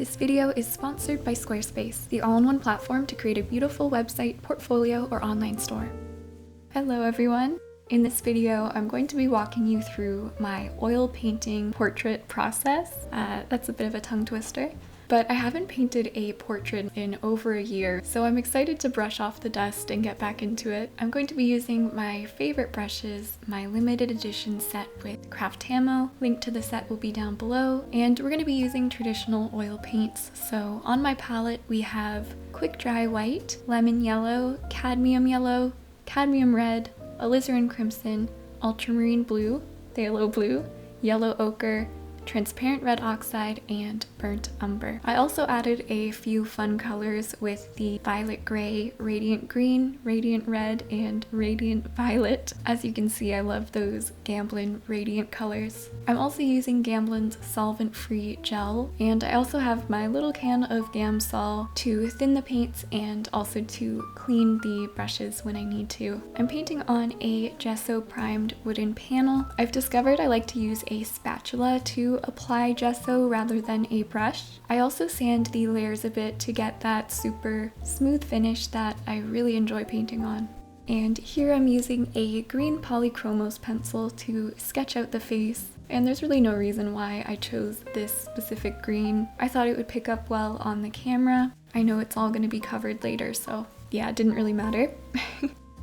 This video is sponsored by Squarespace, the all-in-one platform to create a beautiful website, portfolio, or online store. Hello everyone! In this video, I'm going to be walking you through my oil painting portrait process. That's a bit of a tongue twister, but I haven't painted a portrait in over a year, so I'm excited to brush off the dust and get back into it. I'm going to be using my favorite brushes, my limited edition set with Craft Camo. Link to the set will be down below, and we're going to be using traditional oil paints. So on my palette, we have Quick Dry White, Lemon Yellow, Cadmium Red, Alizarin Crimson, Ultramarine Blue, Phthalo Blue, Yellow Ochre, Transparent Red Oxide, and Burnt Umber. I also added a few fun colors with the Violet Gray, Radiant Green, Radiant Red, and Radiant Violet. As you can see, I love those Gamblin Radiant colors. I'm also using Gamblin's solvent-free gel, and I also have my little can of Gamsol to thin the paints and also to clean the brushes when I need to. I'm painting on a gesso primed wooden panel. I've discovered I like to use a spatula to apply gesso rather than a brush. I also sand the layers a bit to get that super smooth finish that I really enjoy painting on. And here I'm using a green polychromos pencil to sketch out the face. And there's really no reason why I chose this specific green. I thought it would pick up well on the camera. I know it's all going to be covered later, so yeah, it didn't really matter.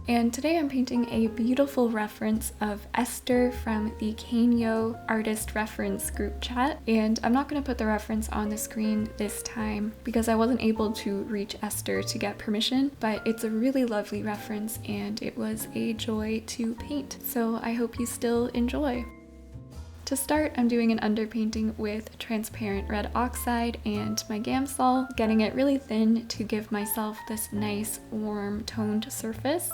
And today I'm painting a beautiful reference of Esther from the Kanyo artist reference group chat. And I'm not going to put the reference on the screen this time because I wasn't able to reach Esther to get permission, but it's a really lovely reference and it was a joy to paint. So I hope you still enjoy. To start, I'm doing an underpainting with transparent red oxide and my Gamsol, getting it really thin to give myself this nice warm toned surface.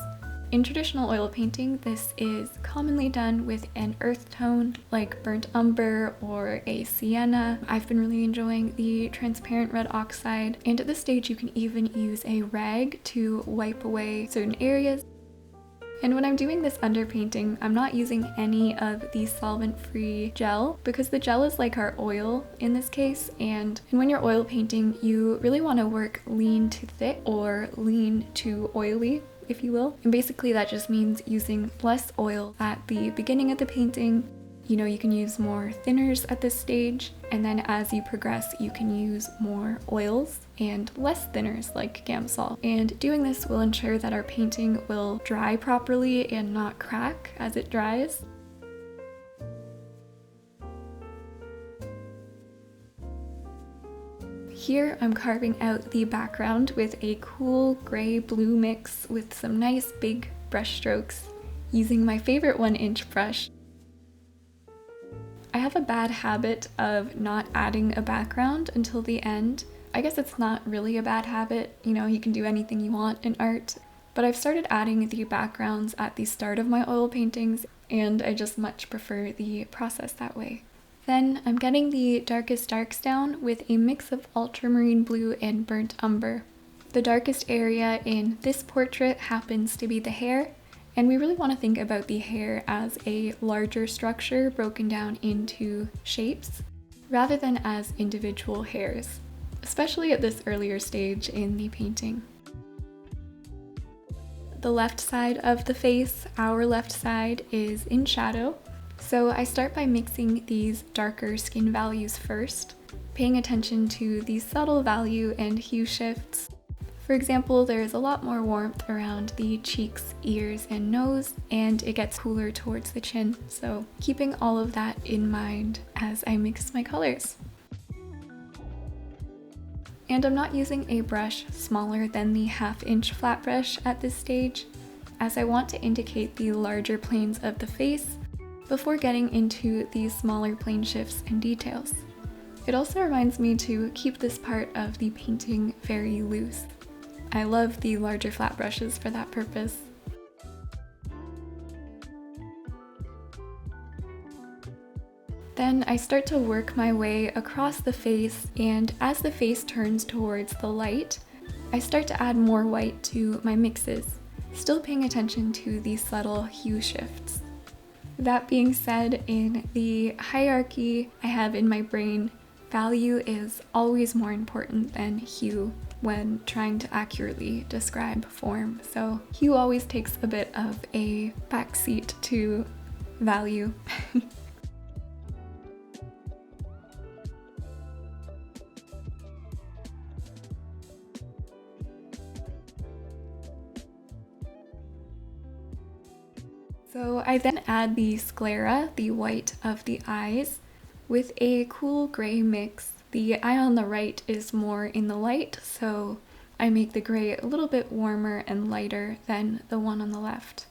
In traditional oil painting, this is commonly done with an earth tone like burnt umber or a sienna. I've been really enjoying the transparent red oxide, and at this stage you can even use a rag to wipe away certain areas. And when I'm doing this underpainting, I'm not using any of the solvent-free gel because the gel is like our oil in this case, and when you're oil painting, you really want to work lean to thick or lean to oily, if you will. And basically that just means using less oil at the beginning of the painting. You know, you can use more thinners at this stage, and then as you progress, you can use more oils and less thinners like Gamsol. And doing this will ensure that our painting will dry properly and not crack as it dries. Here I'm carving out the background with a cool gray-blue mix with some nice big brush strokes using my favorite 1-inch brush. I have a bad habit of not adding a background until the end. I guess it's not really a bad habit, you know, you can do anything you want in art, but I've started adding the backgrounds at the start of my oil paintings, and I just much prefer the process that way. Then I'm getting the darkest darks down with a mix of ultramarine blue and burnt umber. The darkest area in this portrait happens to be the hair, and we really want to think about the hair as a larger structure broken down into shapes, rather than as individual hairs, especially at this earlier stage in the painting. The left side of the face, our left side, is in shadow, so I start by mixing these darker skin values first, paying attention to the subtle value and hue shifts. For example, there is a lot more warmth around the cheeks, ears, and nose, and it gets cooler towards the chin, so keeping all of that in mind as I mix my colors. And I'm not using a brush smaller than the 1/2-inch flat brush at this stage, as I want to indicate the larger planes of the face before getting into these smaller plane shifts and details. It also reminds me to keep this part of the painting very loose. I love the larger flat brushes for that purpose. Then I start to work my way across the face, and as the face turns towards the light, I start to add more white to my mixes, still paying attention to the subtle hue shifts. That being said, in the hierarchy I have in my brain, Value is always more important than hue when trying to accurately describe form. So hue always takes a bit of a backseat to value. So I then add the sclera, the white of the eyes, with a cool gray mix. The eye on the right is more in the light, so I make the gray a little bit warmer and lighter than the one on the left.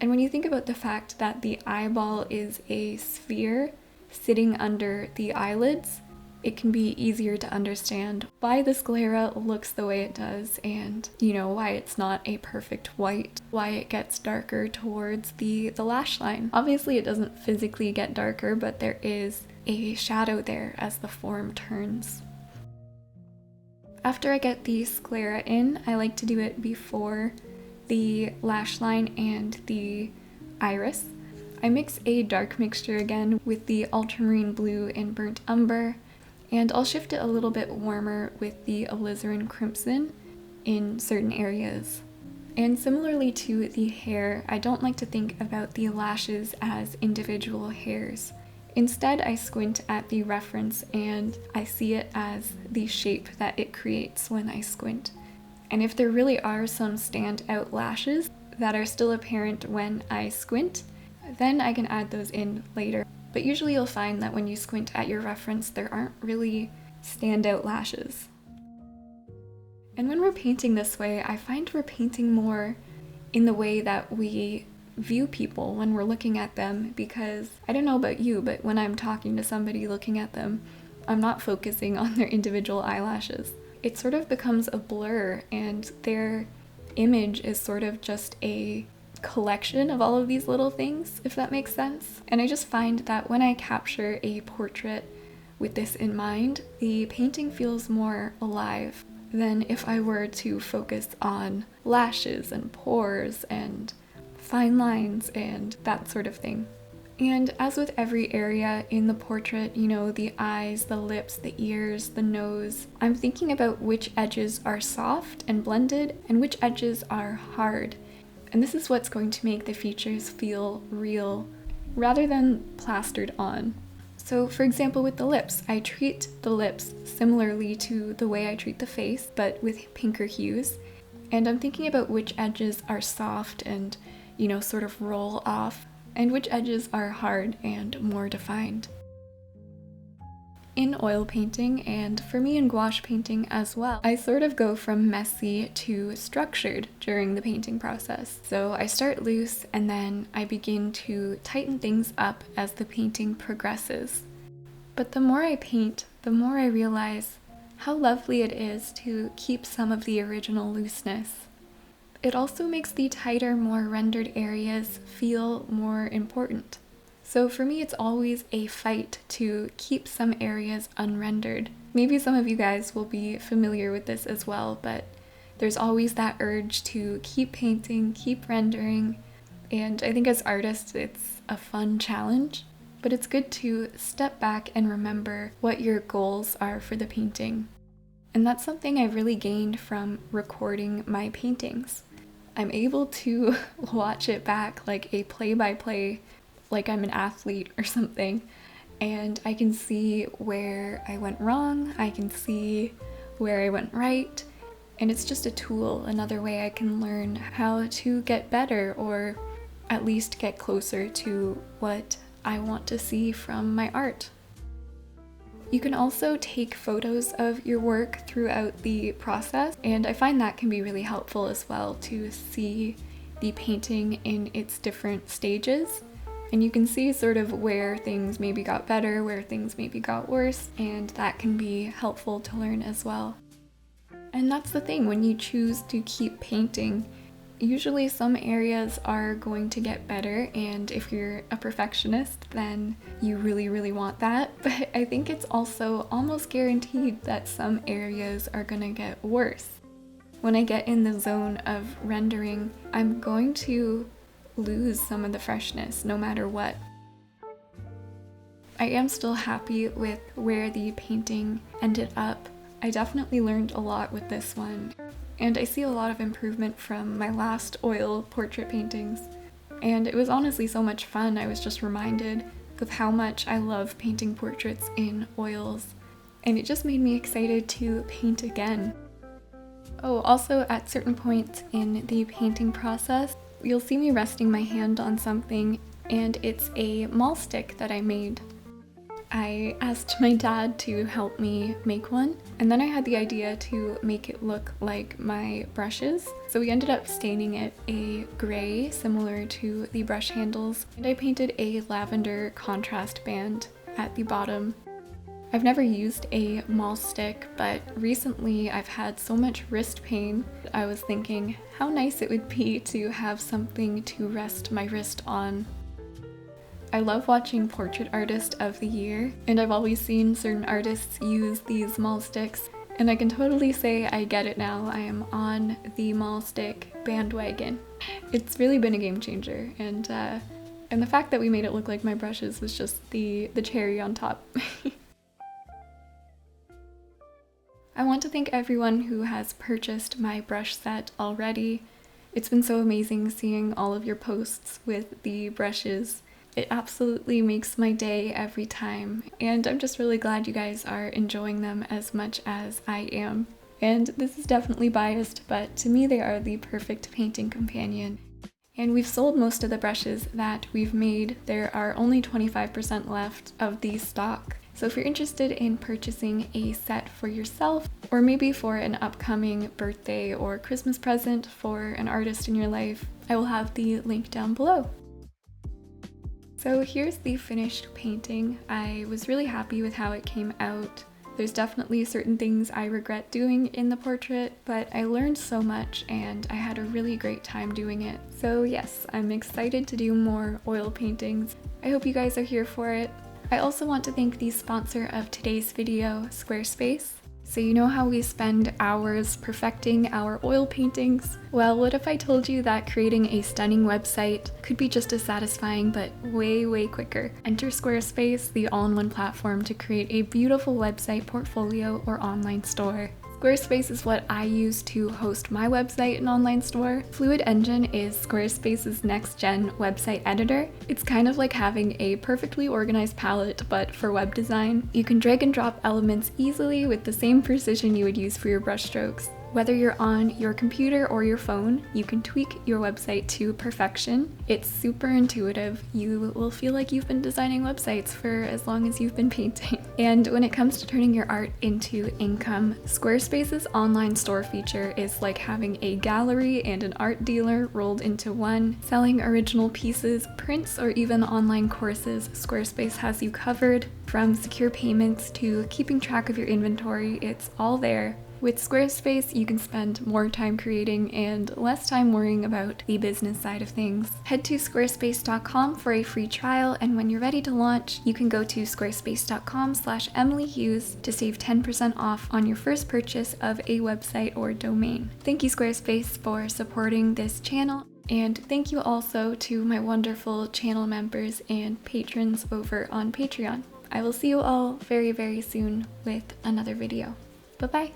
And when you think about the fact that the eyeball is a sphere sitting under the eyelids, it can be easier to understand why the sclera looks the way it does and, why it's not a perfect white, why it gets darker towards the lash line. Obviously it doesn't physically get darker, but there is a shadow there as the form turns. After I get the sclera in, I like to do it before the lash line and the iris. I mix a dark mixture again with the ultramarine blue and burnt umber, and I'll shift it a little bit warmer with the alizarin crimson in certain areas. And similarly to the hair, I don't like to think about the lashes as individual hairs. Instead, I squint at the reference and I see it as the shape that it creates when I squint. And if there really are some standout lashes that are still apparent when I squint, then I can add those in later. But usually you'll find that when you squint at your reference, there aren't really standout lashes. And when we're painting this way, I find we're painting more in the way that we view people when we're looking at them, because I don't know about you, but when I'm talking to somebody looking at them, I'm not focusing on their individual eyelashes. It sort of becomes a blur, and their image is sort of just a collection of all of these little things, if that makes sense. And I just find that when I capture a portrait with this in mind, the painting feels more alive than if I were to focus on lashes and pores and fine lines and that sort of thing. And as with every area in the portrait, the eyes, the lips, the ears, the nose, I'm thinking about which edges are soft and blended and which edges are hard. And this is what's going to make the features feel real rather than plastered on. So for example, with the lips, I treat the lips similarly to the way I treat the face, but with pinker hues. And I'm thinking about which edges are soft and, sort of roll off, and which edges are hard and more defined. In oil painting, and for me in gouache painting as well, I sort of go from messy to structured during the painting process. So I start loose and then I begin to tighten things up as the painting progresses. But the more I paint, the more I realize how lovely it is to keep some of the original looseness. It also makes the tighter, more rendered areas feel more important. So for me, it's always a fight to keep some areas unrendered. Maybe some of you guys will be familiar with this as well, but there's always that urge to keep painting, keep rendering, and I think as artists, it's a fun challenge, but it's good to step back and remember what your goals are for the painting. And that's something I've really gained from recording my paintings. I'm able to watch it back like a play-by-play, like I'm an athlete or something, and I can see where I went wrong, I can see where I went right, and it's just a tool, another way I can learn how to get better or at least get closer to what I want to see from my art. You can also take photos of your work throughout the process, and I find that can be really helpful as well to see the painting in its different stages. And you can see sort of where things maybe got better, where things maybe got worse, and that can be helpful to learn as well. And that's the thing, when you choose to keep painting, usually some areas are going to get better, and if you're a perfectionist, then you really, really want that. But I think it's also almost guaranteed that some areas are gonna get worse. When I get in the zone of rendering, I'm going to lose some of the freshness no matter what. I am still happy with where the painting ended up. I definitely learned a lot with this one, and I see a lot of improvement from my last oil portrait paintings. And it was honestly so much fun. I was just reminded of how much I love painting portraits in oils, and it just made me excited to paint again. Oh, also at certain points in the painting process, you'll see me resting my hand on something, and it's a Mahl stick that I made. I asked my dad to help me make one, and then I had the idea to make it look like my brushes. So we ended up staining it a gray, similar to the brush handles, and I painted a lavender contrast band at the bottom. I've never used a Mahl stick, but recently I've had so much wrist pain. I was thinking how nice it would be to have something to rest my wrist on. I love watching Portrait Artist of the Year, and I've always seen certain artists use these Mahl sticks, and I can totally say I get it now. I am on the Mahl stick bandwagon. It's really been a game changer, and the fact that we made it look like my brushes was just the cherry on top. I want to thank everyone who has purchased my brush set already. It's been so amazing seeing all of your posts with the brushes. It absolutely makes my day every time, and I'm just really glad you guys are enjoying them as much as I am. And this is definitely biased, but to me they are the perfect painting companion. And we've sold most of the brushes that we've made. There are only 25% left of the stock. So if you're interested in purchasing a set for yourself, or maybe for an upcoming birthday or Christmas present for an artist in your life, I will have the link down below. So here's the finished painting. I was really happy with how it came out. There's definitely certain things I regret doing in the portrait, but I learned so much and I had a really great time doing it. So yes, I'm excited to do more oil paintings. I hope you guys are here for it. I also want to thank the sponsor of today's video, Squarespace. So you know how we spend hours perfecting our oil paintings? Well, what if I told you that creating a stunning website could be just as satisfying but way quicker? Enter Squarespace, the all-in-one platform to create a beautiful website, portfolio, or online store. Squarespace is what I use to host my website and online store. Fluid Engine is Squarespace's next-gen website editor. It's kind of like having a perfectly organized palette, but for web design. You can drag and drop elements easily with the same precision you would use for your brushstrokes. Whether you're on your computer or your phone, you can tweak your website to perfection. It's super intuitive. You will feel like you've been designing websites for as long as you've been painting. And when it comes to turning your art into income, Squarespace's online store feature is like having a gallery and an art dealer rolled into one. Selling original pieces, prints, or even online courses, Squarespace has you covered. From secure payments to keeping track of your inventory, it's all there. With Squarespace, you can spend more time creating and less time worrying about the business side of things. Head to squarespace.com for a free trial, and when you're ready to launch, you can go to squarespace.com/EmilyHughes to save 10% off on your first purchase of a website or domain. Thank you, Squarespace, for supporting this channel. And thank you also to my wonderful channel members and patrons over on Patreon. I will see you all very soon with another video. Bye-bye!